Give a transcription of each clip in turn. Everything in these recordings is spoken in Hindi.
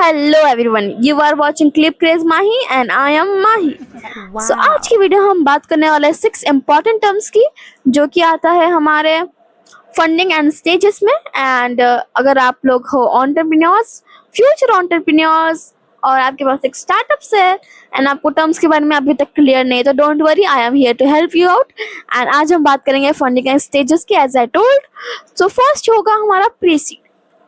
Hello everyone, you are watching clip craze Mahi and I am Mahi. So आज की वीडियो हम बात करने वाले हैं 6 इम्पॉर्टेंट टर्म्स की, जो कि आता है हमारे फंडिंग एंड स्टेजेस में। एंड अगर आप लोग हो एंटरप्रेन्योर्स, फ्यूचर एंटरप्रेन्योर्स और आपके पास एक स्टार्टअप्स है एंड आपको टर्म्स के बारे में अभी तक क्लियर नहीं, तो don't worry, I am here to help you out. And आज हम बात करेंगे फंडिंग एंड स्टेजेस की, as I told. So first होगा हमारा प्रीसीड।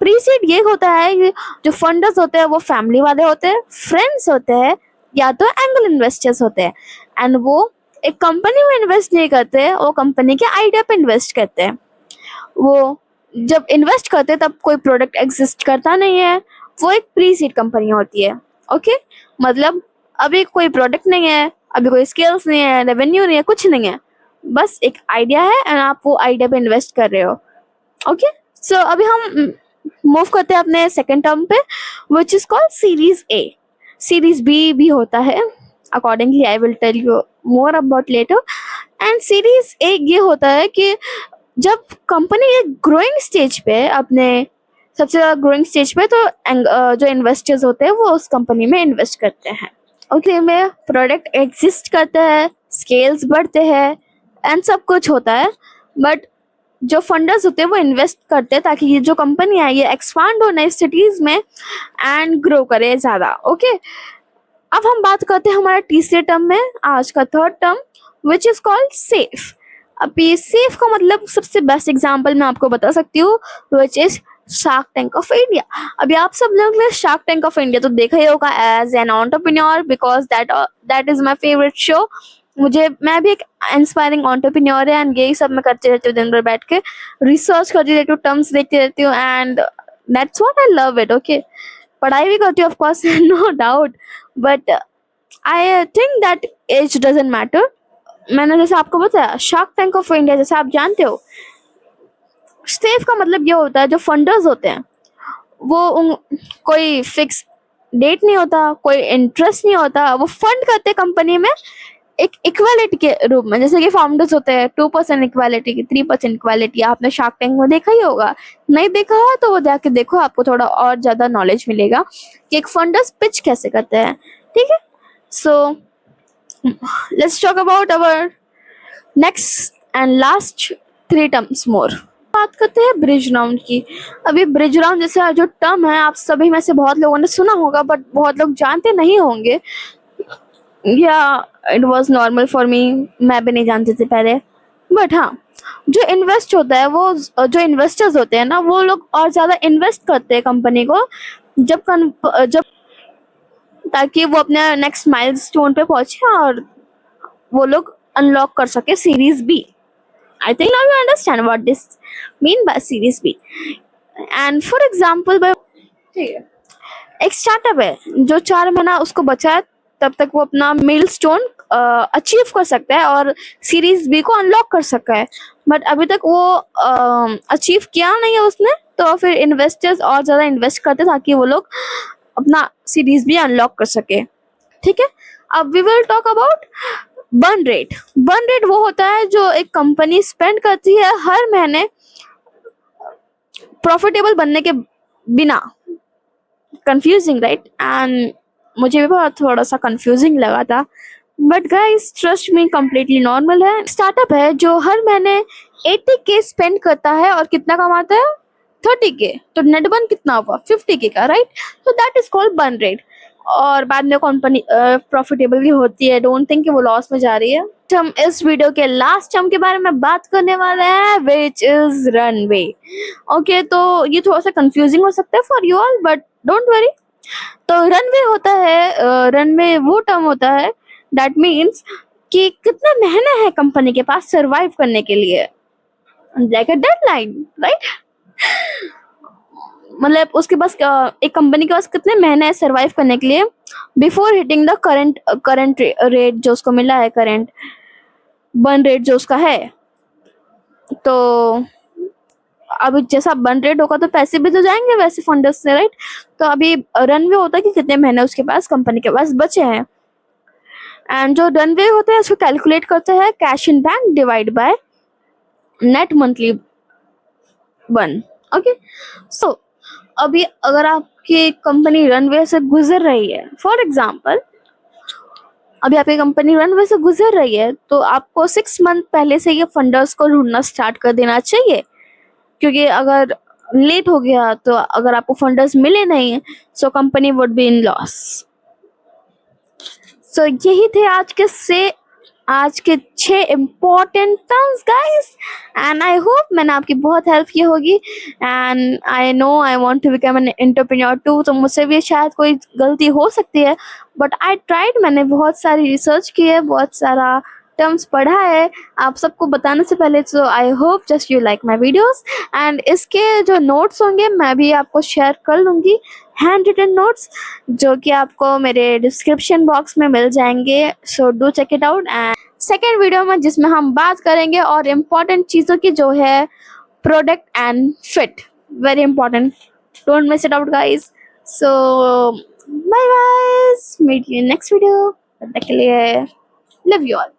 प्रीसीड ये होता है कि जो फंडर्स होते हैं वो फैमिली वाले होते हैं, फ्रेंड्स होते हैं, या तो एंगल इन्वेस्टर्स होते हैं। एंड वो एक कंपनी में इन्वेस्ट नहीं करते, वो कंपनी के आइडिया पे इन्वेस्ट करते हैं। वो जब इन्वेस्ट करते हैं तब कोई प्रोडक्ट एग्जिस्ट करता नहीं है, वो एक प्रीसीड कंपनी होती है। ओके, मतलब अभी कोई प्रोडक्ट नहीं है, अभी कोई स्किल्स नहीं है, रेवेन्यू नहीं है, कुछ नहीं है, बस एक आइडिया है एंड आप वो आइडिया पे इन्वेस्ट कर रहे हो। ओके, सो अभी हम मूव करते हैं अपने सेकंड टर्म पे, which is called series A. Series B भी होता है, accordingly I will tell you more about later. And series A ये होता है कि जब कंपनी एक ग्रोइंग स्टेज पे, अपने सबसे ज़्यादा ग्रोइंग स्टेज पे, तो जो इन्वेस्टर्स होते हैं वो उस कंपनी में इन्वेस्ट करते हैं। ओके, में प्रोडक्ट एग्जिस्ट करता है, स्केल्स बढ़ते हैं एंड सब कुछ होता है, बट जो फंडर्स होते हैं वो इन्वेस्ट करते हैं ताकि ये जो कंपनी है ये एक्सपांड हो नई सिटीज में एंड ग्रो करे ज़्यादा। ओके, अब हम बात करते हैं हमारा तीसरे टर्म में, आज का third term, which is called safe. अब ये सेफ का मतलब सबसे बेस्ट एग्जांपल मैं आपको बता सकती हूँ, which is shark tank of India. अभी आप सब लोग ने शार्क टैंक ऑफ इंडिया तो देखा ही होगा as an entrepreneur, because that is my favourite show. मैं भी एक इंस्पायरिंग एंटरप्रेन्योर है एंड यही सब मैं करती रहती हूँ, दिन भर बैठ के रिसर्च करती रहती हूँ, टर्म्स देखती रहती हूँ and that's what I love it. Okay, पढ़ाई भी करती हूँ of course, no doubt, but I think that age doesn't matter. मैंने जैसे आपको बताया शार्क टैंक ऑफ इंडिया, जैसे आप जानते हो, सेफ का मतलब ये होता है जो फंडर्स होते हैं वो कोई फिक्स डेट नहीं होता, कोई इंटरेस्ट नहीं होता, वो फंड करते कंपनी में एक इक्वालिटी के रूप में। जैसे कि फाउंडर्स होते हैं 2% इक्वालिटी की, 3% इक्वालिटी, आपने शार्क टैंक में देखा ही होगा, नहीं देखा हो तो वो जाके देखो, आपको थोड़ा और ज़्यादा नॉलेज मिलेगा कि एक फंडर्स पिच कैसे करते हैं। ठीक है, so let's talk about our next and last 3 terms more. बात करते हैं ब्रिज राउंड की। अभी ब्रिज राउंड जैसे जो टर्म है आप सभी में से बहुत लोगों ने सुना होगा, बट बहुत लोग जानते नहीं होंगे, या it was normal for me, मैं भी नहीं जानती थी पहले। बट हाँ, जो इन्वेस्ट होता है वो, जो इन्वेस्टर्स होते हैं ना, वो लोग और ज़्यादा इन्वेस्ट करते हैं कंपनी को जब ताकि वो अपने नेक्स्ट माइलस्टोन पे पहुंचे और वो लोग अनलॉक कर सके series B. I think now you understand what this mean by series B. And for example, एक स्टार्टअप है जो 4 महीना उसको बचा है, तब तक वो अपना मिलस्टोन अचीव कर सकता है और सीरीज बी को अनलॉक कर सकता है, बट अभी तक वो अचीव किया नहीं है उसने, तो फिर इन्वेस्टर्स और ज़्यादा इन्वेस्ट करते ताकि वो लोग अपना सीरीज बी अनलॉक कर सके। ठीक है, अब we will talk about burn rate. Burn rate वो होता है जो एक कंपनी स्पेंड करती है हर महीने प्रॉफिटेबल बनने के बिना। Confusing right? एंड मुझे भी बहुत थोड़ा सा कंफ्यूजिंग लगा था, but guys trust me, completely normal है। स्टार्टअप है जो हर महीने 80K स्पेंड करता है और कितना कमाता है, 30K, तो नेट बर्न कितना हुआ, 50K का, राइट? तो that is called burn rate. और बाद में कंपनी प्रॉफिटेबल भी होती है, डोंट थिंक कि वो लॉस में जा रही है। हम इस वीडियो के लास्ट टर्म के बारे में बात करने वाले हैं, विच इज रनवे। ओके, तो ये थोड़ा सा कंफ्यूजिंग हो सकता है for you all, but don't worry. तो रनवे होता है, रनवे वो टर्म होता है दैट मीन्स कि कितना महीना है कंपनी के पास सरवाइव करने के लिए, लाइक अ डेडलाइन, राइट? मतलब उसके पास एक कंपनी के पास कितने महीने है सरवाइव करने के लिए before hitting the current rate जो उसको मिला है, करंट बर्न रेट जो उसका है। तो अब जैसा बर्न रेट होगा तो पैसे भी तो जाएंगे वैसे फंडर्स से, राइट? तो अभी रनवे होता है कि कितने महीने उसके पास, कंपनी के पास बचे हैं। एंड जो रनवे होता है उसको कैलकुलेट करते हैं cash in bank divide by net monthly burn. Okay, so अभी अगर आपकी कंपनी रनवे से गुजर रही है, फॉर एग्जाम्पल अभी आपकी कंपनी रनवे से गुजर रही है, तो आपको 6 मंथ पहले से ये फंडर्स को ढूंढना स्टार्ट कर देना चाहिए, क्योंकि अगर लेट हो गया तो अगर आपको फंडर्स मिले नहीं so company would be in loss. So यही थे आज के 6 important terms guys, and I hope मैंने आपकी बहुत हेल्प की होगी। And I know I want to become an entrepreneur too, तो मुझसे भी शायद कोई गलती हो सकती है, बट आई ट्राइड। मैंने बहुत सारी रिसर्च की है, बहुत सारा टर्म्स पढ़ा है आप सबको बताने से पहले। So I hope just you like my videos, and इसके जो नोट्स होंगे मैं भी आपको शेयर कर लूँगी, हैंड रिटन नोट्स, जो कि आपको मेरे डिस्क्रिप्शन बॉक्स में मिल जाएंगे। So do check it out. And second video में जिसमें हम बात करेंगे और इम्पोर्टेंट चीज़ों की, जो है product and fit, very important, don't miss it out guys. So bye guys, meet you next video, तब तक के लिए लव यू ऑल।